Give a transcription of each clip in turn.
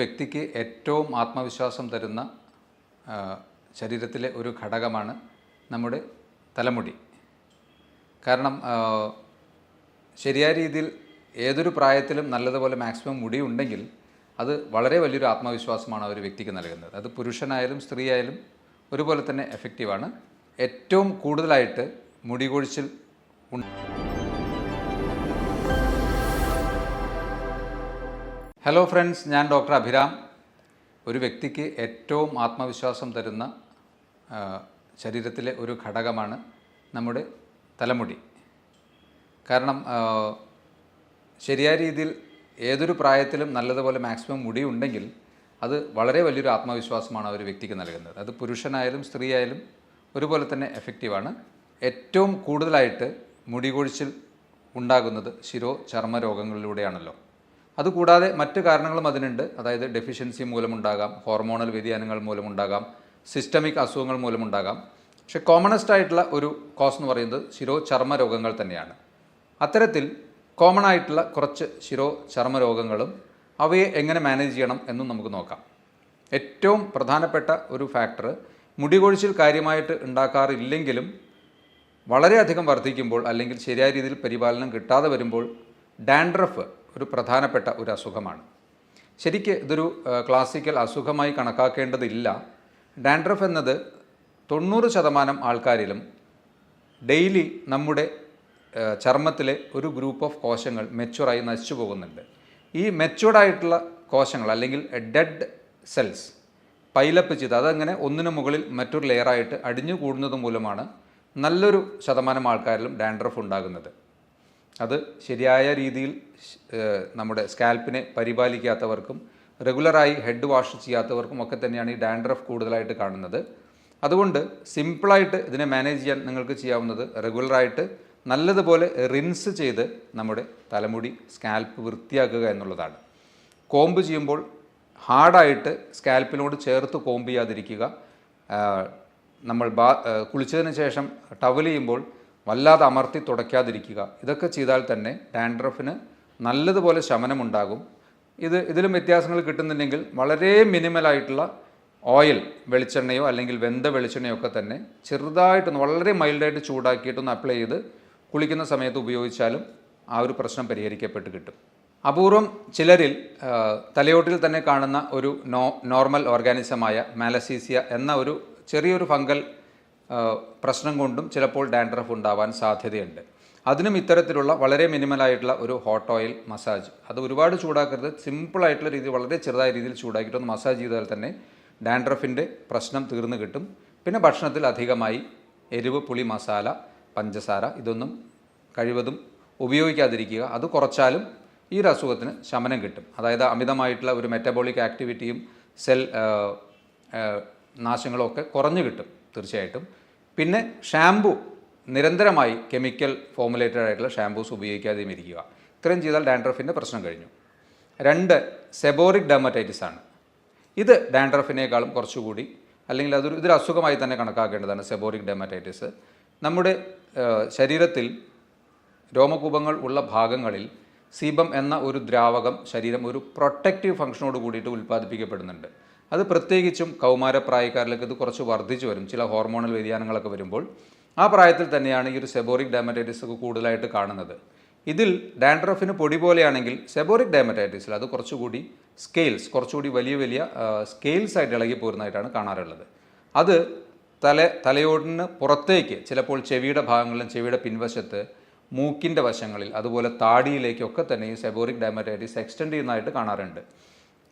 വ്യക്തിക്ക് ഏറ്റവും ആത്മവിശ്വാസം തരുന്ന ശരീരത്തിലെ ഒരു ഘടകമാണ് നമ്മുടെ തലമുടി. കാരണം ശരിയായ രീതിയിൽ ഏതൊരു പ്രായത്തിലും നല്ലതുപോലെ മാക്സിമം മുടി ഉണ്ടെങ്കിൽ അത് വളരെ വലിയൊരു ആത്മവിശ്വാസമാണ് ഒരു വ്യക്തിക്ക് നൽകുന്നത്. അത് പുരുഷനായാലും സ്ത്രീയായാലും ഒരുപോലെ തന്നെ എഫക്റ്റീവാണ്. ഏറ്റവും കൂടുതലായിട്ട് മുടി കൊഴിച്ചിൽ ഹലോ ഫ്രണ്ട്സ്, ഞാൻ ഡോക്ടർ അഭിരാം. ഒരു വ്യക്തിക്ക് ഏറ്റവും ആത്മവിശ്വാസം തരുന്ന ശരീരത്തിലെ ഒരു ഘടകമാണ് നമ്മുടെ തലമുടി. കാരണം ശരിയായ രീതിയിൽ ഏതൊരു പ്രായത്തിലും നല്ലതുപോലെ മാക്സിമം മുടി ഉണ്ടെങ്കിൽ അത് വളരെ വലിയൊരു ആത്മവിശ്വാസമാണ് ഒരു വ്യക്തിക്ക് നൽകുന്നത്. അത് പുരുഷനായാലും സ്ത്രീയായാലും ഒരുപോലെ തന്നെ എഫക്റ്റീവാണ്. ഏറ്റവും കൂടുതലായിട്ട് മുടി കൊഴിച്ചിൽ ഉണ്ടാകുന്നത് ചർമ്മ രോഗങ്ങളിലൂടെയാണല്ലോ. അതുകൂടാതെ മറ്റ് കാരണങ്ങളും അതിനുണ്ട്. അതായത് ഡെഫിഷ്യൻസി മൂലമുണ്ടാകാം, ഹോർമോണൽ വ്യതിയാനങ്ങൾ മൂലമുണ്ടാകാം, സിസ്റ്റമിക് അസുഖങ്ങൾ മൂലമുണ്ടാകാം. പക്ഷേ കോമണസ്റ്റ് ആയിട്ടുള്ള ഒരു കോസ് എന്ന് പറയുന്നത് ചർമ്മ രോഗങ്ങൾ തന്നെയാണ്. അത്തരത്തിൽ കോമൺ ആയിട്ടുള്ള കുറച്ച് ചർമ്മ രോഗങ്ങളും അവയെ എങ്ങനെ മാനേജ് ചെയ്യണം എന്നും നമുക്ക് നോക്കാം. ഏറ്റവും പ്രധാനപ്പെട്ട ഒരു ഫാക്ടർ, മുടി കൊഴിച്ചിൽ കാര്യമായിട്ട് ഉണ്ടാക്കാറില്ലെങ്കിലും വളരെയധികം വർദ്ധിക്കുമ്പോൾ അല്ലെങ്കിൽ ശരിയായ രീതിയിൽ പരിപാലനം കിട്ടാതെ വരുമ്പോൾ ഡാൻഡ്രഫ് ഒരു പ്രധാനപ്പെട്ട ഒരു അസുഖമാണ്. ശരിക്ക് ഇതൊരു ക്ലാസിക്കൽ അസുഖമായി കണക്കാക്കേണ്ടതില്ല. ഡാൻഡ്രഫ് എന്നത് 90% ആൾക്കാരിലും ഡെയിലി നമ്മുടെ ചർമ്മത്തിലെ ഒരു ഗ്രൂപ്പ് ഓഫ് കോശങ്ങൾ മെച്യൂറായി നശിച്ചു പോകുന്നുണ്ട്. ഈ മെച്യൂർഡായിട്ടുള്ള കോശങ്ങൾ അല്ലെങ്കിൽ ഡെഡ് സെൽസ് പൈലപ്പ് ചെയ്ത് അതങ്ങനെ ഒന്നിനു മുകളിൽ മറ്റൊരു ലെയറായിട്ട് അടിഞ്ഞു കൂടുന്നത് മൂലമാണ് നല്ലൊരു ശതമാനം ആൾക്കാരിലും ഡാൻഡ്രഫ് ഉണ്ടാകുന്നത്. അത് ശരിയായ രീതിയിൽ നമ്മുടെ സ്കാൽപ്പിനെ പരിപാലിക്കാത്തവർക്കും റെഗുലറായി ഹെഡ് വാഷ് ചെയ്യാത്തവർക്കും ഒക്കെ തന്നെയാണ് ഈ ഡാൻഡ്രഫ് കൂടുതലായിട്ട് കാണുന്നത്. അതുകൊണ്ട് സിമ്പിളായിട്ട് ഇതിനെ മാനേജ് ചെയ്യാൻ നിങ്ങൾക്ക് ചെയ്യാവുന്നത് റെഗുലറായിട്ട് നല്ലതുപോലെ റിൻസ് ചെയ്ത് നമ്മുടെ തലമുടി സ്കാൽപ്പ് വൃത്തിയാക്കുക എന്നുള്ളതാണ്. കോമ്പ് ചെയ്യുമ്പോൾ ഹാർഡായിട്ട് സ്കാൽപ്പിനോട് ചേർത്ത് കോമ്പ് ചെയ്യാതിരിക്കുക. നമ്മൾ കുളിച്ചതിന് ശേഷം ടവൽ ചെയ്യുമ്പോൾ വല്ലാതെ അമർത്തി തുടയ്ക്കാതിരിക്കുക. ഇതൊക്കെ ചെയ്താൽ തന്നെ ഡാൻഡ്രഫിന് നല്ലതുപോലെ ശമനമുണ്ടാകും. ഇതിലും വ്യത്യാസങ്ങൾ കിട്ടുന്നുണ്ടെങ്കിൽ വളരെ മിനിമലായിട്ടുള്ള ഓയിൽ, വെളിച്ചെണ്ണയോ അല്ലെങ്കിൽ വെന്ത വെളിച്ചെണ്ണയോ ഒക്കെ തന്നെ ചെറുതായിട്ടൊന്ന് വളരെ മൈൽഡായിട്ട് ചൂടാക്കിയിട്ടൊന്ന് അപ്ലൈ ചെയ്ത് കുളിക്കുന്ന സമയത്ത് ഉപയോഗിച്ചാലും ആ ഒരു പ്രശ്നം പരിഹരിക്കപ്പെട്ട് കിട്ടും. അപൂർവം ചിലരിൽ തലയോട്ടിൽ തന്നെ കാണുന്ന ഒരു നോർമൽ ഓർഗാനിസമായ മാലസീസിയ എന്ന ഒരു ചെറിയൊരു ഫംഗൽ പ്രശ്നം കൊണ്ടും ചിലപ്പോൾ ഡാൻഡ്രഫ് ഉണ്ടാവാൻ സാധ്യതയുണ്ട്. അതിനും ഇത്തരത്തിലുള്ള വളരെ മിനിമലായിട്ടുള്ള ഒരു ഹോട്ട് ഓയിൽ മസാജ്, അത് ഒരുപാട് ചൂടാക്കരുത്, സിമ്പിളായിട്ടുള്ള രീതിയിൽ വളരെ ചെറുതായ രീതിയിൽ ചൂടാക്കിയിട്ടൊന്ന് മസാജ് ചെയ്താൽ തന്നെ ഡാൻഡ്രഫിൻ്റെ പ്രശ്നം തീർന്നു കിട്ടും. പിന്നെ ഭക്ഷണത്തിൽ അധികമായി എരിവ്, പുളി, മസാല, പഞ്ചസാര ഇതൊന്നും കഴിവതും ഉപയോഗിക്കാതിരിക്കുക. അത് കുറച്ചാലും ഈ ഒരു അസുഖത്തിന് ശമനം കിട്ടും. അതായത് അമിതമായിട്ടുള്ള ഒരു മെറ്റബോളിക് ആക്ടിവിറ്റിയും സെൽ നാശങ്ങളും ഒക്കെ കുറഞ്ഞു കിട്ടും തീർച്ചയായിട്ടും. പിന്നെ ഷാംപൂ നിരന്തരമായി കെമിക്കൽ ഫോമുലേറ്റഡ് ആയിട്ടുള്ള ഷാംപൂസ് ഉപയോഗിക്കാതെയും ഇരിക്കുക. ഇത്രയും ചെയ്താൽ ഡാൻഡ്രഫിൻ്റെ പ്രശ്നം കഴിഞ്ഞു. 2 സെബോറിക് ഡെർമറ്റൈറ്റിസ് ആണ്. ഇത് ഡാൻഡ്രഫിനേക്കാളും കുറച്ചുകൂടി അല്ലെങ്കിൽ ഇതൊരു അസുഖമായി തന്നെ കണക്കാക്കേണ്ടതാണ്. സെബോറിക് ഡെർമറ്റൈറ്റിസ് നമ്മുടെ ശരീരത്തിൽ രോമകൂപങ്ങൾ ഉള്ള ഭാഗങ്ങളിൽ സീബം എന്ന ഒരു ദ്രാവകം ശരീരം ഒരു പ്രൊട്ടക്റ്റീവ് ഫംഗ്ഷനോട് കൂടിയിട്ട് ഉൽപ്പാദിപ്പിക്കപ്പെടുന്നുണ്ട്. അത് പ്രത്യേകിച്ചും കൗമാരപ്രായക്കാരിലേക്ക് ഇത് കുറച്ച് വർദ്ധിച്ചു വരും. ചില ഹോർമോണൽ വ്യതിയാനങ്ങളൊക്കെ വരുമ്പോൾ ആ പ്രായത്തിൽ തന്നെയാണ് ഈ ഒരു സെബോറിക് ഡെർമറ്റൈറ്റിസ് ഒക്കെ കൂടുതലായിട്ട് കാണുന്നത്. ഇതിൽ ഡാൻഡ്രഫിന് പൊടി പോലെയാണെങ്കിൽ സെബോറിക് ഡെർമറ്റൈറ്റിസിൽ അത് കുറച്ചുകൂടി കുറച്ചുകൂടി വലിയ സ്കെയിൽസ് ആയിട്ട് ഇളകി പോരുന്നതായിട്ടാണ് കാണാറുള്ളത്. അത് തലയോടിന് പുറത്തേക്ക്, ചിലപ്പോൾ ചെവിയുടെ ഭാഗങ്ങളിലും ചെവിയുടെ പിൻവശത്ത്, മൂക്കിൻ്റെ വശങ്ങളിൽ, അതുപോലെ താടിയിലേക്കൊക്കെ തന്നെ ഈ സെബോറിക് ഡെർമറ്റൈറ്റിസ് എക്സ്റ്റെൻഡ് ചെയ്യുന്നതായിട്ട് കാണാറുണ്ട്.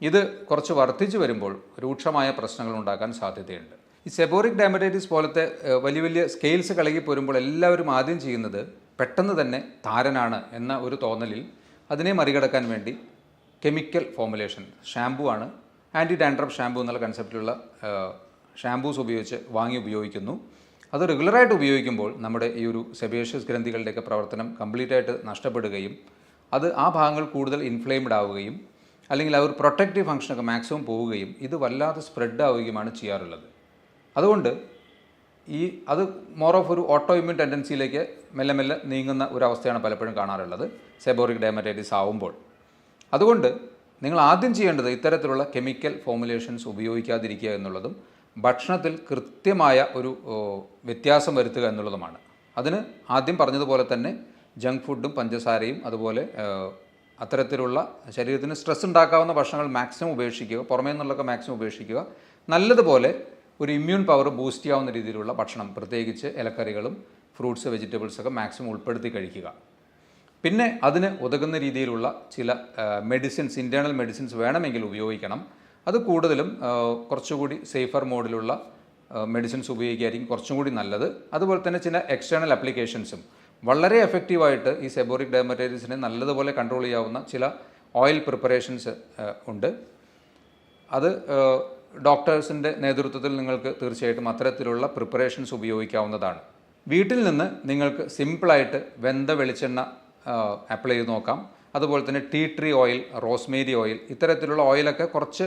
ഇത് കുറച്ച് വർദ്ധിച്ചു വരുമ്പോൾ രൂക്ഷമായ പ്രശ്നങ്ങൾ ഉണ്ടാക്കാൻ സാധ്യതയുണ്ട്. ഈ സെബോറിക് ഡെർമറ്റൈറ്റിസ് പോലത്തെ വലിയ സ്കെയിൽസ് കളകി പോരുമ്പോൾ എല്ലാവരും ആദ്യം ചെയ്യുന്നത് പെട്ടെന്ന് തന്നെ താരനാണ് എന്ന ഒരു തോന്നലിൽ അതിനെ മറികടക്കാൻ വേണ്ടി കെമിക്കൽ ഫോമുലേഷൻ ഷാംപൂ ആണ്, ആൻറ്റി ഡാൻഡ്രഫ് ഷാംപൂ എന്നുള്ള കൺസെപ്റ്റിലുള്ള ഷാംപൂസ് വാങ്ങി ഉപയോഗിക്കുന്നു. അത് റെഗുലറായിട്ട് ഉപയോഗിക്കുമ്പോൾ നമ്മുടെ ഈ ഒരു സെബേഷ്യസ് ഗ്രന്ഥികളുടെയൊക്കെ പ്രവർത്തനം കംപ്ലീറ്റായിട്ട് നഷ്ടപ്പെടുകയും അത് ആ ഭാഗങ്ങൾ കൂടുതൽ ഇൻഫ്ലെയിംഡ് ആവുകയും അല്ലെങ്കിൽ ആ ഒരു പ്രൊട്ടക്റ്റീവ് ഫംഗ്ഷനൊക്കെ മാക്സിമം പോവുകയും ഇത് വല്ലാതെ സ്പ്രെഡ് ആവുകയുമാണ് ചെയ്യാറുള്ളത്. അതുകൊണ്ട് അത് മോർ ഓഫ് ഒരു ഓട്ടോ ഇമ്മ്യൂൺ ടെൻഡൻസിയിലേക്ക് മെല്ലെ നീങ്ങുന്ന ഒരു അവസ്ഥയാണ് പലപ്പോഴും കാണാറുള്ളത് സെബോറിക് ഡെർമറ്റൈറ്റിസ് ആവുമ്പോൾ. അതുകൊണ്ട് നിങ്ങൾ ആദ്യം ചെയ്യേണ്ടത് ഇത്തരത്തിലുള്ള കെമിക്കൽ ഫോമുലേഷൻസ് ഉപയോഗിക്കാതിരിക്കുക എന്നുള്ളതും ഭക്ഷണത്തിൽ കൃത്യമായ ഒരു വ്യത്യാസം വരുത്തുക എന്നുള്ളതുമാണ്. അതിന് ആദ്യം പറഞ്ഞതുപോലെ തന്നെ ജങ്ക് ഫുഡും പഞ്ചസാരയും അതുപോലെ അത്തരത്തിലുള്ള ശരീരത്തിന് സ്ട്രെസ് ഉണ്ടാക്കാവുന്ന ഭക്ഷണങ്ങൾ മാക്സിമം ഉപേക്ഷിക്കുക, പുറമേ നിന്നുള്ളതൊക്കെ മാക്സിമം ഉപേക്ഷിക്കുക. നല്ലതുപോലെ ഒരു ഇമ്മ്യൂൺ പവർ ബൂസ്റ്റ് ചെയ്യാവുന്ന രീതിയിലുള്ള ഭക്ഷണം, പ്രത്യേകിച്ച് ഇലക്കറികളും ഫ്രൂട്ട്സ് വെജിറ്റബിൾസൊക്കെ മാക്സിമം ഉൾപ്പെടുത്തി കഴിക്കുക. പിന്നെ അതിന് ഉതകുന്ന രീതിയിലുള്ള ചില മെഡിസിൻസ്, ഇൻറ്റേർണൽ മെഡിസിൻസ് വേണമെങ്കിൽ ഉപയോഗിക്കണം. അത് കൂടുതലും കുറച്ചുകൂടി സേഫർ മോഡിലുള്ള മെഡിസിൻസ് ഉപയോഗിക്കുകയായിരിക്കും കുറച്ചും കൂടി നല്ലത്. അതുപോലെ തന്നെ ചില എക്സ്റ്റേണൽ ആപ്ലിക്കേഷൻസും വളരെ എഫക്റ്റീവായിട്ട് ഈ സെബോറിക് ഡെർമറ്റൈറ്റിസിനെ നല്ലതുപോലെ കൺട്രോൾ ചെയ്യാവുന്ന ചില ഓയിൽ പ്രിപ്പറേഷൻസ് ഉണ്ട്. അത് ഡോക്ടേഴ്സിൻ്റെ നേതൃത്വത്തിൽ നിങ്ങൾക്ക് തീർച്ചയായിട്ടും അത്തരത്തിലുള്ള പ്രിപ്പറേഷൻസ് ഉപയോഗിക്കാവുന്നതാണ്. വീട്ടിൽ നിന്ന് നിങ്ങൾക്ക് സിമ്പിളായിട്ട് വെന്ത വെളിച്ചെണ്ണ അപ്ലൈ ചെയ്ത് നോക്കാം. അതുപോലെ തന്നെ tea tree oil, rosemary oil, ഇത്തരത്തിലുള്ള ഓയിലൊക്കെ കുറച്ച്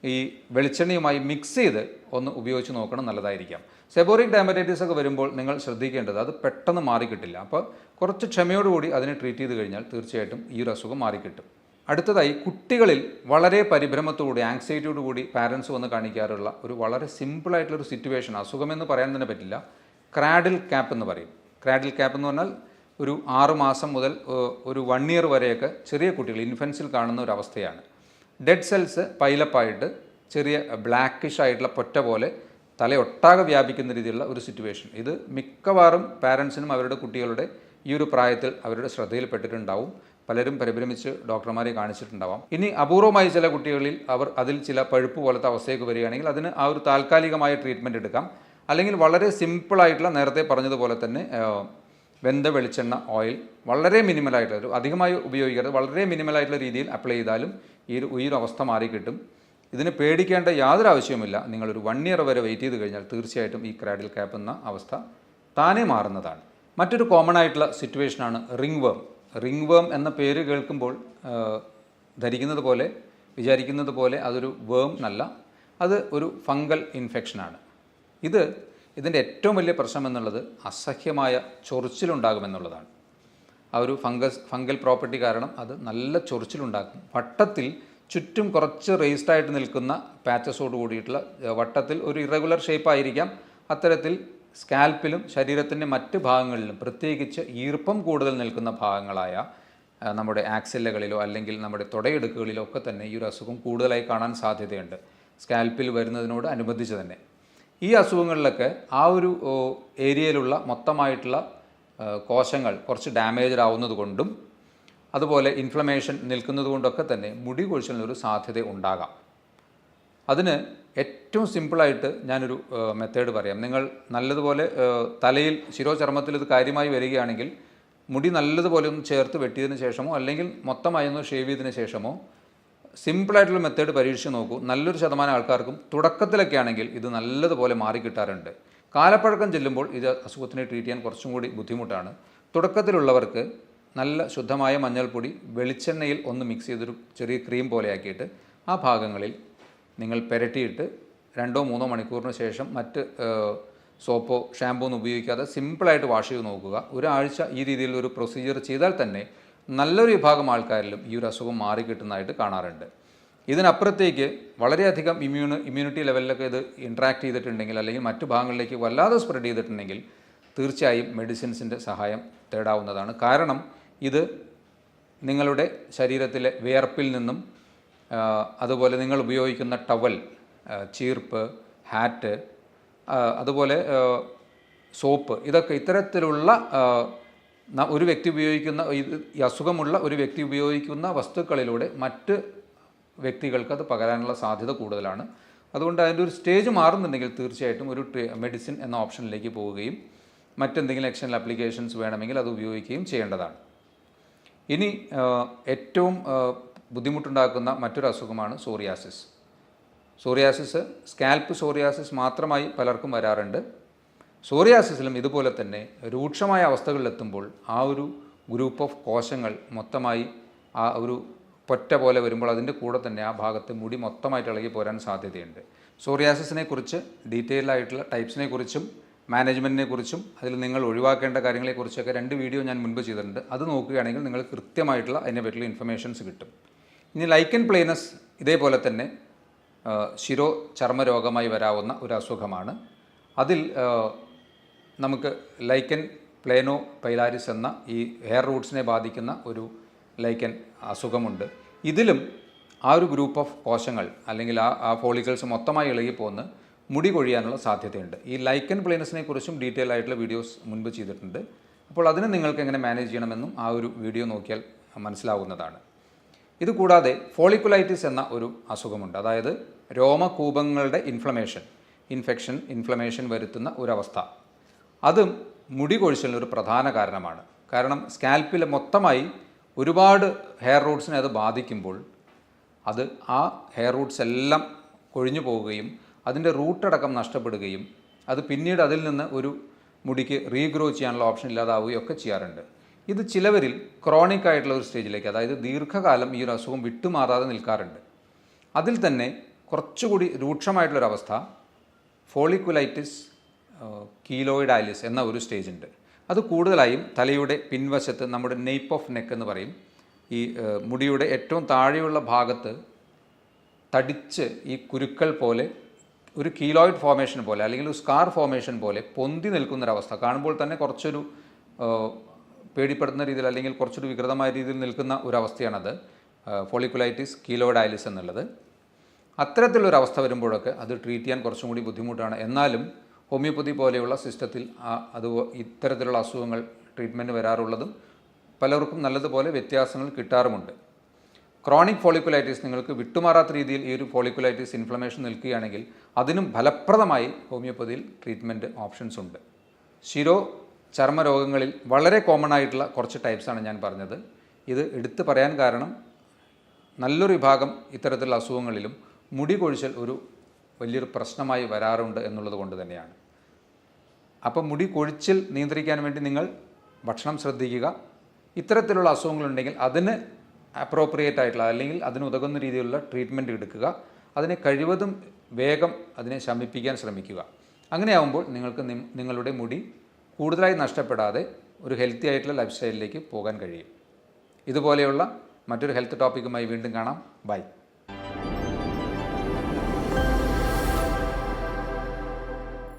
ഈ വെളിച്ചെണ്ണയുമായി മിക്സ് ചെയ്ത് ഒന്ന് ഉപയോഗിച്ച് നോക്കണം, നല്ലതായിരിക്കാം. സെബോറിക് ഡെർമറ്റൈറ്റിസ് ഒക്കെ വരുമ്പോൾ നിങ്ങൾ ശ്രദ്ധിക്കേണ്ടത് അത് പെട്ടെന്ന് മാറിക്കിട്ടില്ല. അപ്പോൾ കുറച്ച് ക്ഷമയോടുകൂടി അതിനെ ട്രീറ്റ് ചെയ്ത് കഴിഞ്ഞാൽ തീർച്ചയായിട്ടും ഈ ഒരു അസുഖം മാറിക്കിട്ടും. അടുത്തതായി, കുട്ടികളിൽ വളരെ പരിഭ്രമത്തോടുകൂടി, ആങ്സൈറ്റിയോടുകൂടി പാരൻസ് വന്ന് കാണിക്കാറുള്ള ഒരു വളരെ സിമ്പിളായിട്ടുള്ളൊരു സിറ്റുവേഷൻ, അസുഖമെന്ന് പറയാൻ തന്നെ പറ്റില്ല, ക്രാഡിൽ ക്യാപ്പ് എന്ന് പറയും. ക്രാഡിൽ ക്യാപ്പ് എന്ന് പറഞ്ഞാൽ ഒരു 6 മാസം മുതൽ ഒരു 1 ഇയർ വരെയൊക്കെ ചെറിയ കുട്ടികൾ, ഇൻഫൻസിൽ കാണുന്ന ഒരു അവസ്ഥയാണ്. ഡെഡ് സെൽസ് പൈലപ്പായിട്ട് ചെറിയ ബ്ലാക്കിഷ് ആയിട്ടുള്ള പൊറ്റ പോലെ തലയൊട്ടാകെ വ്യാപിക്കുന്ന രീതിയിലുള്ള ഒരു സിറ്റുവേഷൻ. ഇത് മിക്കവാറും പാരൻസിനും അവരുടെ കുട്ടികളുടെ ഈ ഒരു പ്രായത്തിൽ അവരുടെ ശ്രദ്ധയിൽപ്പെട്ടിട്ടുണ്ടാവും. പലരും പരിഭ്രമിച്ച് ഡോക്ടർമാരെ കാണിച്ചിട്ടുണ്ടാവാം. ഇനി അപൂർവമായി ചില കുട്ടികളിൽ അതിൽ ചില പഴുപ്പ് പോലത്തെ അവസ്ഥയൊക്കെ വരികയാണെങ്കിൽ അതിന് ആ ഒരു താൽക്കാലികമായ ട്രീറ്റ്മെൻറ്റ് എടുക്കാം. അല്ലെങ്കിൽ വളരെ സിമ്പിളായിട്ടുള്ള, നേരത്തെ പറഞ്ഞതുപോലെ തന്നെ വെന്ത വെളിച്ചെണ്ണ ഓയിൽ വളരെ മിനിമലായിട്ടുള്ള, ഒരു അധികമായി ഉപയോഗിക്കരുത്, വളരെ മിനിമലായിട്ടുള്ള രീതിയിൽ അപ്ലൈ ചെയ്താലും ഈ ഒരു അവസ്ഥ മാറിക്കിട്ടും. ഇതിന് പേടിക്കേണ്ട യാതൊരു ആവശ്യവുമില്ല. നിങ്ങളൊരു 1 ഇയർ വരെ വെയിറ്റ് ചെയ്ത് കഴിഞ്ഞാൽ തീർച്ചയായിട്ടും ഈ ക്രാഡിൽ ക്യാപ്പ് എന്ന അവസ്ഥ താനേ മാറുന്നതാണ്. മറ്റൊരു കോമൺ ആയിട്ടുള്ള സിറ്റുവേഷനാണ് റിംഗ് വേം. റിംഗ് വേം എന്ന പേര് കേൾക്കുമ്പോൾ ധരിക്കുന്നത് പോലെ, വിചാരിക്കുന്നത് പോലെ അതൊരു വേം എന്നല്ല, അത് ഒരു ഫംഗൽ ഇൻഫെക്ഷനാണ്. ഇതിൻ്റെ ഏറ്റവും വലിയ പ്രശ്നം എന്നുള്ളത് അസഹ്യമായ ചൊറിച്ചിലുണ്ടാകുമെന്നുള്ളതാണ്. ആ ഒരു ഫംഗൽ പ്രോപ്പർട്ടി കാരണം അത് നല്ല ചൊറിച്ചിലുണ്ടാക്കും. വട്ടത്തിൽ ചുറ്റും കുറച്ച് റേസ്ഡ് ആയിട്ട് നിൽക്കുന്ന പാച്ചസോട് കൂടിയിട്ടുള്ള വട്ടത്തിൽ ഒരു ഇറഗുലർ ഷേപ്പ് ആയിരിക്കാം. അത്തരത്തിൽ സ്കാൽപ്പിലും ശരീരത്തിൻ്റെ മറ്റ് ഭാഗങ്ങളിലും, പ്രത്യേകിച്ച് ഈർപ്പം കൂടുതൽ നിൽക്കുന്ന ഭാഗങ്ങളായ നമ്മുടെ ആക്സില്ലകളിലോ അല്ലെങ്കിൽ നമ്മുടെ തുടയിടുക്കുകളിലോ ഒക്കെ തന്നെ ഈ ഒരു അസുഖം കൂടുതലായി കാണാൻ സാധ്യതയുണ്ട്, സ്കാൽപ്പിൽ വരുന്നതിനോട് അനുബന്ധിച്ച് തന്നെ. ഈ അസുഖങ്ങളിലൊക്കെ ആ ഒരു ഏരിയയിലുള്ള മൊത്തമായിട്ടുള്ള കോശങ്ങൾ കുറച്ച് ഡാമേജ് ആവുന്നത് കൊണ്ടും അതുപോലെ ഇൻഫ്ലമേഷൻ നിൽക്കുന്നത് കൊണ്ടൊക്കെ തന്നെ മുടി കൊഴിച്ചിലിനൊരു സാധ്യത ഉണ്ടാകാം. അതിന് ഏറ്റവും സിമ്പിളായിട്ട് ഞാനൊരു മെത്തേഡ് പറയാം. നിങ്ങൾ നല്ലതുപോലെ തലയിൽ ശിരോചർമ്മത്തിൽ ഇത് കാര്യമായി വരികയാണെങ്കിൽ മുടി നല്ലതുപോലെ ഒന്ന് ചേർത്ത് വെട്ടിയതിന് ശേഷമോ അല്ലെങ്കിൽ മൊത്തമായി ഒന്ന് ഷേവ് ചെയ്തതിന് ശേഷമോ സിമ്പിളായിട്ടുള്ള മെത്തേഡ് പരീക്ഷിച്ച് നോക്കൂ. നല്ലൊരു ശതമാനം ആൾക്കാർക്കും തുടക്കത്തിലൊക്കെ ആണെങ്കിൽ ഇത് നല്ലതുപോലെ മാറിക്കിട്ടാറുണ്ട്. കാലപ്പഴക്കം ചെല്ലുമ്പോൾ ഇത് അസുഖത്തിനെ ട്രീറ്റ് ചെയ്യാൻ കുറച്ചും കൂടി ബുദ്ധിമുട്ടാണ്. തുടക്കത്തിലുള്ളവർക്ക് നല്ല ശുദ്ധമായ മഞ്ഞൾപ്പൊടി വെളിച്ചെണ്ണയിൽ ഒന്ന് മിക്സ് ചെയ്തൊരു ചെറിയ ക്രീം പോലെയാക്കിയിട്ട് ആ ഭാഗങ്ങളിൽ നിങ്ങൾ പുരട്ടിയിട്ട് 2-3 മണിക്കൂറിന് ശേഷം മറ്റ് സോപ്പോ ഷാമ്പൂ ഒന്നും ഉപയോഗിക്കാതെ സിമ്പിളായിട്ട് വാഷ് ചെയ്ത് നോക്കുക. ഒരാഴ്ച ഈ രീതിയിലൊരു പ്രൊസീജിയർ ചെയ്താൽ തന്നെ നല്ലൊരു വിഭാഗം ആൾക്കാരിലും ഈ ഒരു അസുഖം മാറിക്കിട്ടുന്നതായിട്ട് കാണാറുണ്ട്. ഇതിനപ്പുറത്തേക്ക് വളരെയധികം ഇമ്മ്യൂണിറ്റി ലെവലിലൊക്കെ ഇത് ഇൻട്രാക്ട് ചെയ്തിട്ടുണ്ടെങ്കിൽ അല്ലെങ്കിൽ മറ്റു ഭാഗങ്ങളിലേക്ക് വല്ലാതെ സ്പ്രെഡ് ചെയ്തിട്ടുണ്ടെങ്കിൽ തീർച്ചയായും മെഡിസിൻസിൻ്റെ സഹായം തേടാവുന്നതാണ്. കാരണം ഇത് നിങ്ങളുടെ ശരീരത്തിലെ വിയർപ്പിൽ നിന്നും അതുപോലെ നിങ്ങൾ ഉപയോഗിക്കുന്ന ടവൽ, ചീർപ്പ്, ഹാറ്റ്, അതുപോലെ സോപ്പ്, ഇതൊക്കെ ഇത്തരത്തിലുള്ള ഒരു വ്യക്തി ഉപയോഗിക്കുന്ന, ഈ അസുഖമുള്ള ഒരു വ്യക്തി ഉപയോഗിക്കുന്ന വസ്തുക്കളിലൂടെ മറ്റ് വ്യക്തികൾക്ക് അത് പകരാനുള്ള സാധ്യത കൂടുതലാണ്. അതുകൊണ്ട് അതിൻ്റെ ഒരു സ്റ്റേജ് മാറുന്നുണ്ടെങ്കിൽ തീർച്ചയായിട്ടും ഒരു മെഡിസിൻ എന്ന ഓപ്ഷനിലേക്ക് പോവുകയും മറ്റെന്തെങ്കിലും എക്സ്റ്റേണൽ ആപ്ലിക്കേഷൻസ് വേണമെങ്കിൽ അത് ഉപയോഗിക്കുകയും ചെയ്യേണ്ടതാണ്. ഇനി ഏറ്റവും ബുദ്ധിമുട്ടുണ്ടാക്കുന്ന മറ്റൊരു അസുഖമാണ് സോറിയാസിസ്. സോറിയാസിസ്, സ്കാൽപ്പ് സോറിയാസിസ് മാത്രമായി പലർക്കും വരാറുണ്ട്. സോറിയാസിസിലും ഇതുപോലെ തന്നെ രൂക്ഷമായ അവസ്ഥകളിലെത്തുമ്പോൾ ആ ഒരു ഗ്രൂപ്പ് ഓഫ് കോശങ്ങൾ മൊത്തമായി ആ ഒരു പൊറ്റ പോലെ വരുമ്പോൾ അതിൻ്റെ കൂടെ തന്നെ ആ ഭാഗത്ത് മുടി മൊത്തമായിട്ട് ഇളകി പോരാൻ സാധ്യതയുണ്ട്. സോറിയാസിസിനെ കുറിച്ച് ഡീറ്റെയിൽഡ് ആയിട്ടുള്ള ടൈപ്സിനെ കുറിച്ചും മാനേജ്മെൻറ്റിനെ കുറിച്ചും അതിൽ നിങ്ങൾ ഒഴിവാക്കേണ്ട കാര്യങ്ങളെക്കുറിച്ചൊക്കെ 2 വീഡിയോ ഞാൻ മുൻപ് ചെയ്തിട്ടുണ്ട്. അത് നോക്കുകയാണെങ്കിൽ നിങ്ങൾ കൃത്യമായിട്ടുള്ള അതിനെ പറ്റിയുള്ള ഇൻഫർമേഷൻസ് കിട്ടും. ഇനി ലൈക്കൻ പ്ലേനസ് ഇതേപോലെ തന്നെ ശിരോ ചർമ്മരോഗമായി വരാവുന്ന ഒരു അസുഖമാണ്. അതിൽ നമുക്ക് ലൈക്കൻ പ്ലേനോ പൈലാരിസ് എന്ന ഈ ഹെയർ റൂട്ട്സിനെ ബാധിക്കുന്ന ഒരു ലൈക്കൻ അസുഖമുണ്ട്. ഇതിലും ആ ഒരു ഗ്രൂപ്പ് ഓഫ് കോശങ്ങൾ അല്ലെങ്കിൽ ആ ഫോളിക്കിൾസ് മൊത്തമായി ഇളകിപ്പോന്ന് മുടി കൊഴിയാനുള്ള സാധ്യതയുണ്ട്. ഈ ലൈക്കൻ പ്ലേനസിനെ കുറിച്ചും ഡീറ്റെയിൽ ആയിട്ടുള്ള വീഡിയോസ് മുൻപ് ചെയ്തിട്ടുണ്ട്. അപ്പോൾ അതിന് നിങ്ങൾക്ക് എങ്ങനെ മാനേജ് ചെയ്യണമെന്നും ആ ഒരു വീഡിയോ നോക്കിയാൽ മനസ്സിലാവുന്നതാണ്. ഇതുകൂടാതെ ഫോളിക്കുലൈറ്റിസ് എന്ന ഒരു അസുഖമുണ്ട്. അതായത് രോമകൂപങ്ങളുടെ ഇൻഫ്ലമേഷൻ വരുത്തുന്ന ഒരവസ്ഥ. അതും മുടി കൊഴിച്ചിലിന് ഒരു പ്രധാന കാരണമാണ്. കാരണം സ്കാൽപ്പിൽ മൊത്തമായി ഒരുപാട് ഹെയർ റൂട്ട്സിനെ അത് ബാധിക്കുമ്പോൾ അത് ആ ഹെയർ റൂട്ട്സ് എല്ലാം കൊഴിഞ്ഞു പോവുകയും അതിൻ്റെ റൂട്ടടക്കം നഷ്ടപ്പെടുകയും അത് പിന്നീട് അതിൽ നിന്ന് ഒരു മുടിക്ക് റീഗ്രോ ചെയ്യാനുള്ള ഓപ്ഷൻ ഇല്ലാതാവുകയും ഒക്കെ ചെയ്യാറുണ്ട്. ഇത് ചിലവരിൽ ക്രോണിക് ആയിട്ടുള്ള ഒരു സ്റ്റേജിലേക്ക്, അതായത് ദീർഘകാലം ഈ ഒരു അസുഖം വിട്ടുമാറാതെ നിൽക്കാറുണ്ട്. അതിൽ തന്നെ കുറച്ചുകൂടി രൂക്ഷമായിട്ടുള്ളൊരവസ്ഥ ഫോളിക്കുലൈറ്റിസ് കീലോയിഡാലിസ് എന്ന ഒരു സ്റ്റേജ് ഉണ്ട്. അത് കൂടുതലായും തലയുടെ പിൻവശത്ത്, നമ്മുടെ നെയ്പ്പ് ഓഫ് നെക്ക് എന്ന് പറയും, ഈ മുടിയുടെ ഏറ്റവും താഴെയുള്ള ഭാഗത്ത് തടിച്ച് ഈ കുരുക്കൾ പോലെ ഒരു കീലോയിഡ് ഫോർമേഷൻ പോലെ അല്ലെങ്കിൽ ഒരു സ്കാർ ഫോർമേഷൻ പോലെ പൊന്തി നിൽക്കുന്നൊരവസ്ഥ. കാണുമ്പോൾ തന്നെ കുറച്ചൊരു പേടിപ്പെടുന്ന രീതിയിൽ അല്ലെങ്കിൽ കുറച്ചൊരു വികൃതമായ രീതിയിൽ നിൽക്കുന്ന ഒരവസ്ഥയാണത് ഫോളിക്കുലൈറ്റിസ് കീലോയിഡാലിസ് എന്നുള്ളത്. അത്തരത്തിലുള്ളൊരവസ്ഥ വരുമ്പോഴൊക്കെ അത് ട്രീറ്റ് ചെയ്യാൻ കുറച്ചും കൂടി ബുദ്ധിമുട്ടാണ്. എന്നാലും ഹോമിയോപ്പതി പോലെയുള്ള സിസ്റ്റത്തിൽ അത് ഇത്തരത്തിലുള്ള അസുഖങ്ങൾ ട്രീറ്റ്മെൻറ്റ് വരാറുള്ളതും പലർക്കും നല്ലതുപോലെ വ്യത്യാസങ്ങൾ കിട്ടാറുമുണ്ട്. ക്രോണിക് ഫോളിക്കുലൈറ്റിസ് നിങ്ങൾക്ക് വിട്ടുമാറാത്ത രീതിയിൽ ഈ ഒരു ഫോളിക്കുലൈറ്റിസ് ഇൻഫ്ലമേഷൻ നിൽക്കുകയാണെങ്കിൽ അതിനും ഫലപ്രദമായി ഹോമിയോപ്പതിയിൽ ട്രീറ്റ്മെൻറ്റ് ഓപ്ഷൻസ് ഉണ്ട്. ശിരോ ചർമ്മരോഗങ്ങളിൽ വളരെ കോമൺ ആയിട്ടുള്ള കുറച്ച് ടൈപ്സാണ് ഞാൻ പറഞ്ഞത്. ഇത് എടുത്തു പറയാൻ കാരണം നല്ലൊരു വിഭാഗം ഇത്തരത്തിലുള്ള അസുഖങ്ങളിലും മുടി കൊഴിച്ചൽ ഒരു വലിയൊരു പ്രശ്നമായി വരാറുണ്ട് എന്നുള്ളത് കൊണ്ട് തന്നെയാണ്. അപ്പോൾ മുടി കൊഴിച്ചിൽ നിയന്ത്രിക്കാൻ വേണ്ടി നിങ്ങൾ ഭക്ഷണം ശ്രദ്ധിക്കുക. ഇത്തരത്തിലുള്ള അസുഖങ്ങളുണ്ടെങ്കിൽ അതിന് അപ്രോപ്രിയേറ്റ് ആയിട്ടുള്ള അല്ലെങ്കിൽ അതിന് ഉതകുന്ന രീതിയിലുള്ള ട്രീറ്റ്മെൻറ്റ് എടുക്കുക. അതിനെ കഴിവതും വേഗം അതിനെ ശമിപ്പിക്കാൻ ശ്രമിക്കുക. അങ്ങനെയാവുമ്പോൾ നിങ്ങൾക്ക് നിങ്ങളുടെ മുടി കൂടുതലായി നഷ്ടപ്പെടാതെ ഒരു ഹെൽത്തി ആയിട്ടുള്ള ലൈഫ് സ്റ്റൈലിലേക്ക് പോകാൻ കഴിയും. ഇതുപോലെയുള്ള മറ്റൊരു ഹെൽത്ത് ടോപ്പിക്കുമായി വീണ്ടും കാണാം. ബൈ.